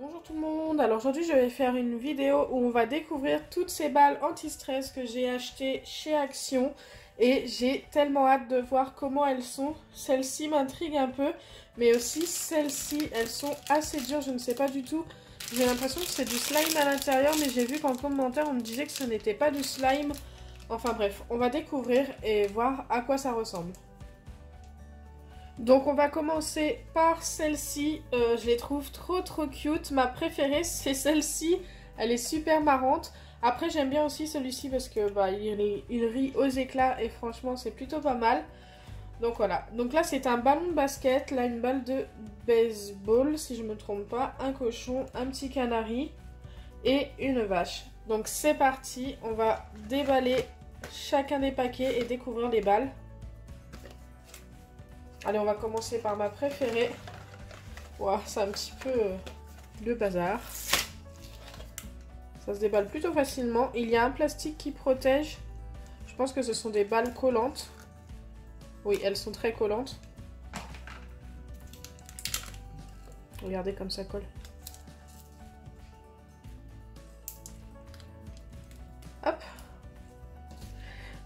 Bonjour tout le monde, alors aujourd'hui je vais faire une vidéo où on va découvrir toutes ces balles anti-stress que j'ai achetées chez Action et j'ai tellement hâte de voir comment elles sont. Celles-ci m'intriguent un peu, mais aussi celles-ci, elles sont assez dures, je ne sais pas du tout. J'ai l'impression que c'est du slime à l'intérieur, mais j'ai vu qu'en commentaire on me disait que ce n'était pas du slime. Enfin bref, on va découvrir et voir à quoi ça ressemble. Donc on va commencer par celle-ci, je les trouve trop cute. Ma préférée c'est celle-ci, elle est super marrante. Après j'aime bien aussi celui-ci parce que il rit aux éclats et franchement c'est plutôt pas mal. Donc voilà, donc là c'est un ballon de basket, là une balle de baseball si je me trompe pas, un cochon, un petit canari et une vache. Donc c'est parti, on va déballer chacun des paquets et découvrir les balles. Allez, on va commencer par ma préférée. Wow, c'est un petit peu le bazar. Ça se déballe plutôt facilement. Il y a un plastique qui protège. Je pense que ce sont des balles collantes. Oui, elles sont très collantes. Regardez comme ça colle. Hop.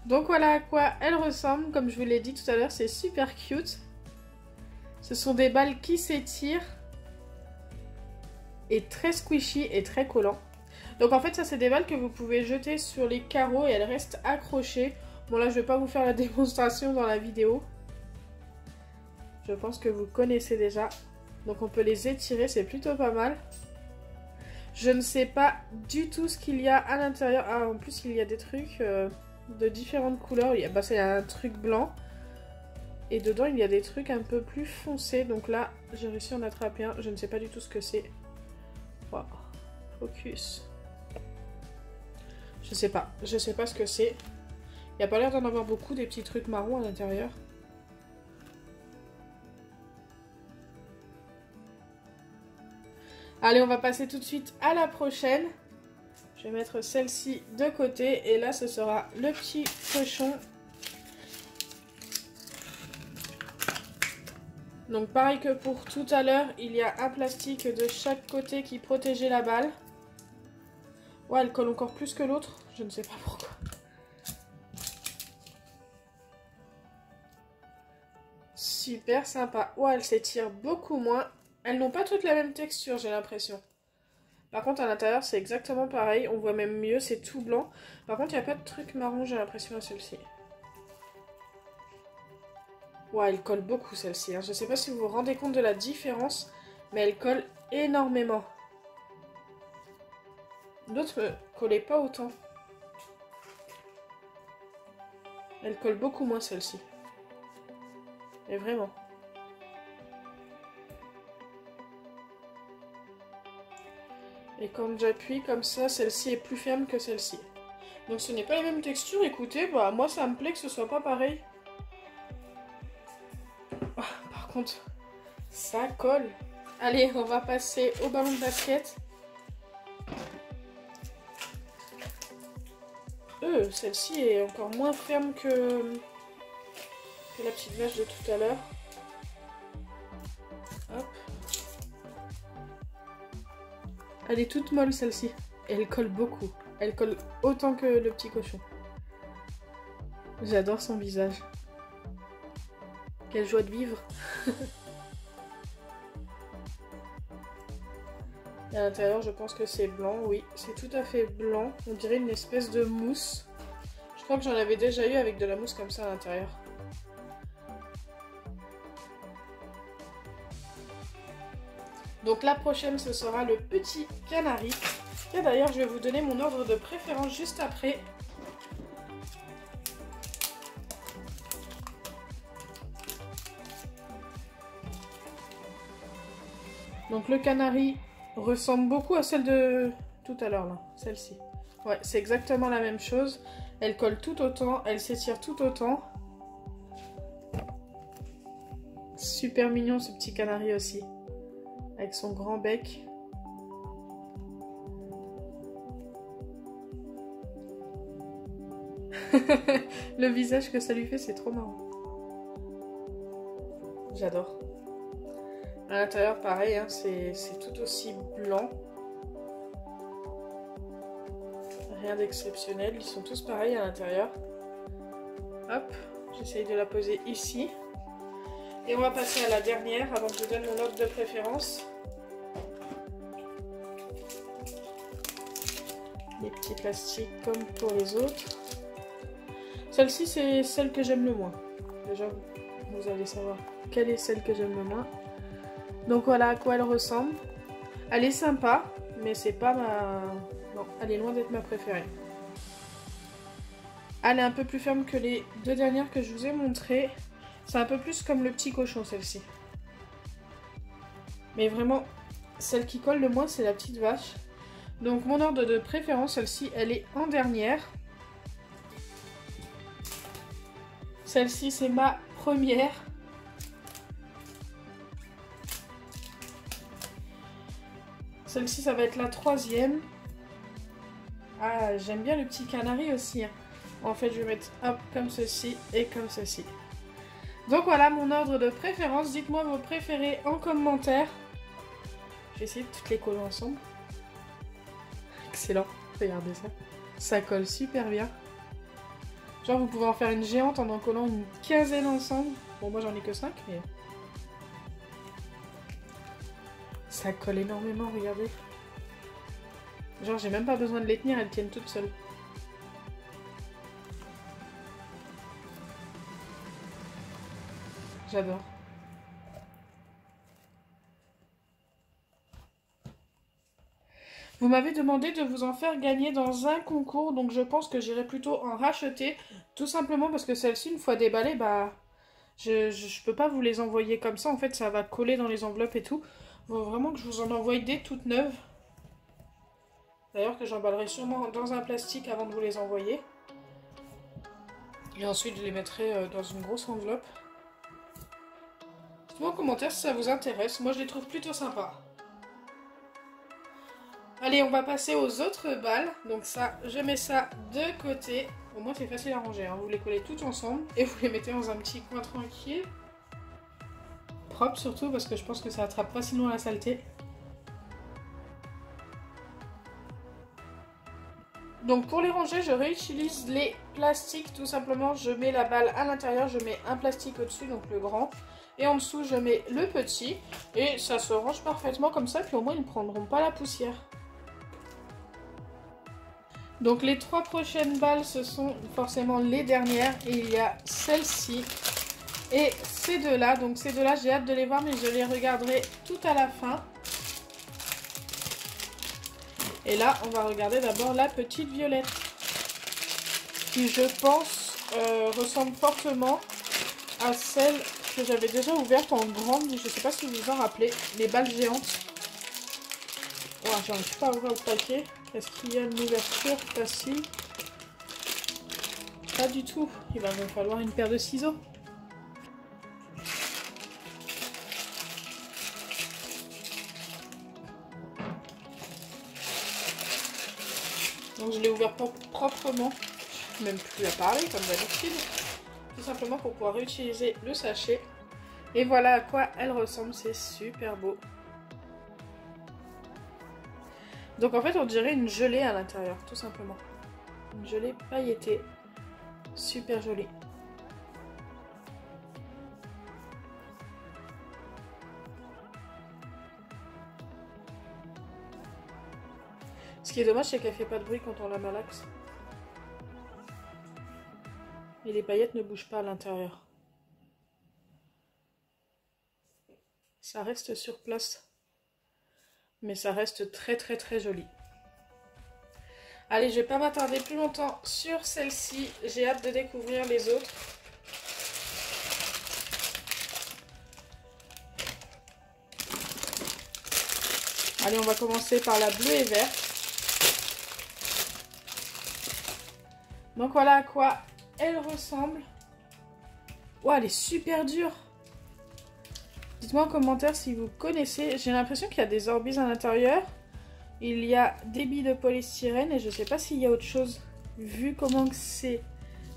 Donc voilà à quoi elles ressemblent. Comme je vous l'ai dit tout à l'heure, c'est super cute. Ce sont des balles qui s'étirent et très squishy et très collants. Donc en fait ça c'est des balles que vous pouvez jeter sur les carreaux et elles restent accrochées. Bon là je vais pas vous faire la démonstration dans la vidéo. Je pense que vous connaissez déjà. Donc on peut les étirer, c'est plutôt pas mal. Je ne sais pas du tout ce qu'il y a à l'intérieur. Ah en plus il y a des trucs de différentes couleurs. C'est un truc blanc. Et dedans, il y a des trucs un peu plus foncés. Donc là, j'ai réussi à en attraper un. Je ne sais pas du tout ce que c'est. Wow. Focus. Je sais pas. Je sais pas ce que c'est. Il n'y a pas l'air d'en avoir beaucoup, des petits trucs marrons à l'intérieur. Allez, on va passer tout de suite à la prochaine. Je vais mettre celle-ci de côté. Et là, ce sera le petit cochon. Donc pareil que pour tout à l'heure, il y a un plastique de chaque côté qui protégeait la balle. Ouais, elle colle encore plus que l'autre, je ne sais pas pourquoi. Super sympa. Ouais, elle s'étire beaucoup moins. Elles n'ont pas toutes la même texture, j'ai l'impression. Par contre, à l'intérieur, c'est exactement pareil. On voit même mieux, c'est tout blanc. Par contre, il n'y a pas de truc marron, j'ai l'impression, à celle-ci. Ouais, elle colle beaucoup celle-ci. Hein. Je ne sais pas si vous vous rendez compte de la différence, mais elle colle énormément. D'autres ne collaient pas autant. Elle colle beaucoup moins celle-ci. Et vraiment. Et quand j'appuie comme ça, celle-ci est plus ferme que celle-ci. Donc ce n'est pas les mêmes textures. Écoutez, moi ça me plaît que ce soit pas pareil. Par contre, ça colle. Allez, on va passer au ballon de basket. Celle-ci est encore moins ferme que la petite vache de tout à l'heure. Hop. Elle est toute molle celle-ci. Elle colle beaucoup. Elle colle autant que le petit cochon. J'adore son visage. Quelle joie de vivre. Et à l'intérieur, je pense que c'est blanc. Oui, c'est tout à fait blanc. On dirait une espèce de mousse. Je crois que j'en avais déjà eu avec de la mousse comme ça à l'intérieur. Donc la prochaine, ce sera le petit canari. Et d'ailleurs, je vais vous donner mon ordre de préférence juste après. Donc le canari ressemble beaucoup à celle de tout à l'heure, là, celle-ci. Ouais, c'est exactement la même chose. Elle colle tout autant, elle s'étire tout autant. Super mignon ce petit canari aussi. Avec son grand bec. Le visage que ça lui fait, c'est trop marrant. J'adore. À l'intérieur, pareil, hein, c'est tout aussi blanc. Rien d'exceptionnel, ils sont tous pareils à l'intérieur. Hop, j'essaye de la poser ici. Et on va passer à la dernière avant que je vous donne mon ordre de préférence. Les petits plastiques comme pour les autres. Celle-ci, c'est celle que j'aime le moins. Déjà, vous allez savoir quelle est celle que j'aime le moins. Donc voilà à quoi elle ressemble. Elle est sympa, mais c'est pas ma... Non, elle est loin d'être ma préférée. Elle est un peu plus ferme que les deux dernières que je vous ai montrées. C'est un peu plus comme le petit cochon, celle-ci. Mais vraiment, celle qui colle le moins, c'est la petite vache. Donc mon ordre de préférence, celle-ci, elle est en dernière. Celle-ci, c'est ma première. Celle-ci, ça va être la troisième. Ah, j'aime bien le petit canari aussi. Hein. En fait, je vais mettre hop, comme ceci et comme ceci. Donc voilà mon ordre de préférence. Dites-moi vos préférés en commentaire. Je vais essayer de toutes les coller ensemble. Excellent, regardez ça. Ça colle super bien. Genre vous pouvez en faire une géante en collant une quinzaine ensemble. Bon moi j'en ai que 5 mais... Ça colle énormément, regardez. Genre j'ai même pas besoin de les tenir, elles tiennent toutes seules. J'adore. Vous m'avez demandé de vous en faire gagner dans un concours, donc je pense que j'irai plutôt en racheter. Tout simplement parce que celle-ci, une fois déballée, bah, je peux pas vous les envoyer comme ça. En fait, ça va coller dans les enveloppes et tout. Il faut vraiment que je vous en envoie des toutes neuves. D'ailleurs, que j'emballerai sûrement dans un plastique avant de vous les envoyer. Et ensuite, je les mettrai dans une grosse enveloppe. Dites-moi en commentaire si ça vous intéresse. Moi, je les trouve plutôt sympas. Allez, on va passer aux autres balles. Donc ça, je mets ça de côté. Au moins, c'est facile à ranger. Hein. Vous les collez toutes ensemble et vous les mettez dans un petit coin tranquille. Propre surtout, parce que je pense que ça attrape facilement la saleté. Donc pour les ranger, je réutilise les plastiques. Tout simplement, je mets la balle à l'intérieur. Je mets un plastique au-dessus, donc le grand. Et en dessous, je mets le petit. Et ça se range parfaitement comme ça. Puis au moins, ils ne prendront pas la poussière. Donc les trois prochaines balles, ce sont forcément les dernières. Et il y a celle-ci et ces deux-là. Donc ces deux-là, j'ai hâte de les voir, mais je les regarderai tout à la fin. Et là, on va regarder d'abord la petite violette. Qui, je pense, ressemble fortement à celle que j'avais déjà ouverte en grande. Je ne sais pas si vous vous en rappelez. Les balles géantes. Ouais, j'arrive pas à ouvrir le paquet. Est-ce qu'il y a une ouverture facile? Pas du tout. Il va me falloir une paire de ciseaux. Donc je l'ai ouvert proprement. Je n'ai même plus à parler comme d'habitude. Tout simplement pour pouvoir réutiliser le sachet. Et voilà à quoi elle ressemble. C'est super beau. Donc en fait on dirait une gelée à l'intérieur, tout simplement. Une gelée pailletée. Super jolie. Ce qui est dommage, c'est qu'elle fait pas de bruit quand on la malaxe. Et les paillettes ne bougent pas à l'intérieur. Ça reste sur place. Mais ça reste très très très joli. Allez, je vais pas m'attarder plus longtemps sur celle-ci. J'ai hâte de découvrir les autres. Allez, on va commencer par la bleue et verte. Donc voilà à quoi elle ressemble. Oh, elle est super dure. Dites-moi en commentaire si vous connaissez. J'ai l'impression qu'il y a des orbises à l'intérieur. Il y a des billes de polystyrène et je ne sais pas s'il y a autre chose. Vu comment c'est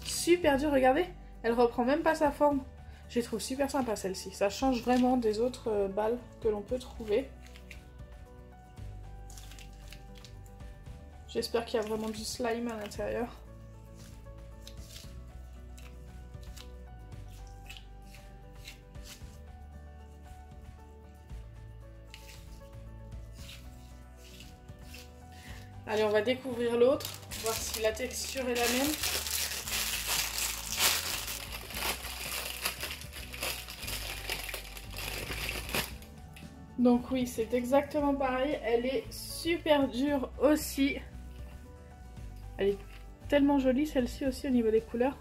super dur, regardez. Elle reprend même pas sa forme. Je les trouve super sympa celle-ci. Ça change vraiment des autres balles que l'on peut trouver. J'espère qu'il y a vraiment du slime à l'intérieur. Allez, on va découvrir l'autre, voir si la texture est la même. Donc oui, c'est exactement pareil. Elle est super dure aussi. Elle est tellement jolie celle-ci aussi au niveau des couleurs.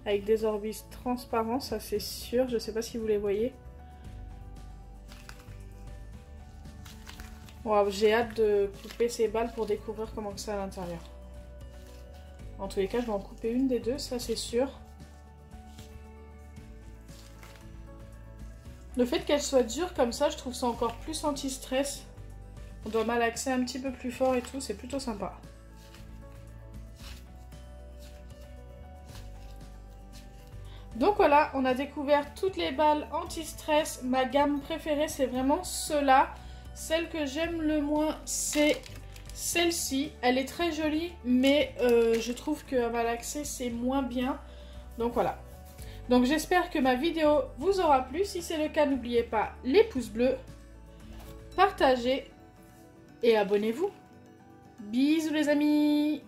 Avec des orbis transparents, ça c'est sûr. Je ne sais pas si vous les voyez. Wow, j'ai hâte de couper ces balles pour découvrir comment c'est à l'intérieur. En tous les cas, je vais en couper une des deux, ça c'est sûr. Le fait qu'elle soit dure comme ça, je trouve ça encore plus anti-stress. On doit malaxer un petit peu plus fort et tout, c'est plutôt sympa. Donc voilà, on a découvert toutes les balles anti-stress. Ma gamme préférée, c'est vraiment ceux-là. Celle que j'aime le moins, c'est celle-ci. Elle est très jolie, mais je trouve qu'à malaxer, c'est moins bien. Donc voilà. Donc j'espère que ma vidéo vous aura plu. Si c'est le cas, n'oubliez pas les pouces bleus, partagez et abonnez-vous. Bisous les amis!